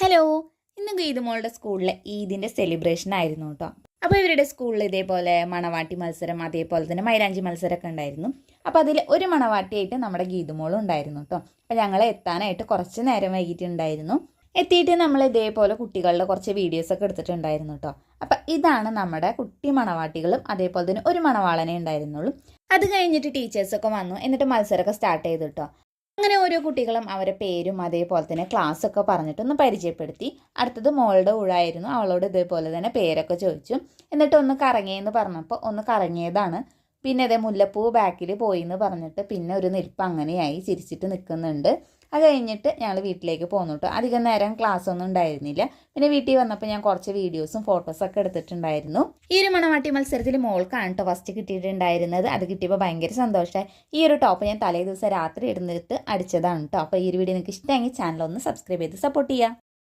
Hello, ഇന്ന് ഗീതുമോളുടെ സ്കൂളിലെ ഈദിൻ്റെ celebration ആയിരുന്നു കേട്ടോ. അപ്പോൾ ഇവരുടെ സ്കൂളിൽ ഇതേപോലെ മണവാട്ടി മത്സരം, അതേപോലെ തന്നെ മൈലാഞ്ചി മത്സരമൊക്കെ ഉണ്ടായിരുന്നു. അപ്പോൾ അതിൽ ഒരു മണവാട്ടിയായിട്ട് നമ്മുടെ ഗീതുമോളും ഉണ്ടായിരുന്നു കേട്ടോ. അപ്പോൾ ഞങ്ങൾ എത്താനായിട്ട് കുറച്ച് നേരം വൈകിട്ടുണ്ടായിരുന്നു. എത്തിയിട്ട് നമ്മൾ ഇതേപോലെ കുട്ടികളുടെ കുറച്ച് വീഡിയോസൊക്കെ എടുത്തിട്ടുണ്ടായിരുന്നു കേട്ടോ. അപ്പം ഇതാണ് നമ്മുടെ കുട്ടി മണവാട്ടികളും അതേപോലെ തന്നെ ഒരു മണവാളനെ ഉണ്ടായിരുന്നുള്ളൂ. അത് കഴിഞ്ഞിട്ട് ടീച്ചേഴ്സൊക്കെ വന്നു, എന്നിട്ട് മത്സരമൊക്കെ സ്റ്റാർട്ട് ചെയ്തു കേട്ടോ. അങ്ങനെ ഓരോ കുട്ടികളും അവരെ പേരും അതേപോലെ തന്നെ ക്ലാസ്സൊക്കെ പറഞ്ഞിട്ടൊന്ന് പരിചയപ്പെടുത്തി. അടുത്തത് മോളുടെ ഊഴായിരുന്നു. അവളോട് ഇതേപോലെ തന്നെ പേരൊക്കെ ചോദിച്ചു. എന്നിട്ട് ഒന്ന് കറങ്ങിയെന്ന് പറഞ്ഞപ്പോൾ ഒന്ന് കറങ്ങിയതാണ്. പിന്നെ അതേ മുല്ലപ്പൂ ബാക്കിൽ പോയി എന്ന് പറഞ്ഞിട്ട് പിന്നെ ഒരു നിൽപ്പ് അങ്ങനെയായി ചിരിച്ചിട്ട് നിൽക്കുന്നുണ്ട്. അത് കഴിഞ്ഞിട്ട് ഞങ്ങൾ വീട്ടിലേക്ക് പോന്നു കേട്ടോ. അധികം നേരം ക്ലാസ് ഒന്നും ഉണ്ടായിരുന്നില്ല. പിന്നെ വീട്ടിൽ വന്നപ്പോൾ ഞാൻ കുറച്ച് വീഡിയോസും ഫോട്ടോസൊക്കെ എടുത്തിട്ടുണ്ടായിരുന്നു. ഈ ഒരു മണവാട്ടി മത്സരത്തിൽ മോൾക്കാണ് കേട്ടോ ഫസ്റ്റ് കിട്ടിയിട്ടുണ്ടായിരുന്നത്. അത് കിട്ടിയപ്പോൾ ഭയങ്കര സന്തോഷമായി. ഈ ഒരു ടോപ്പ് ഞാൻ തലേ ദിവസം രാത്രി എടുത്തിട്ട് അടിച്ചതാണ് കേട്ടോ. അപ്പോൾ ഈ ഒരു വീഡിയോ നിങ്ങൾക്ക് ഇഷ്ടമെങ്കിൽ ചാനൽ ഒന്ന് സബ്സ്ക്രൈബ് ചെയ്ത് സപ്പോർട്ട് ചെയ്യുക.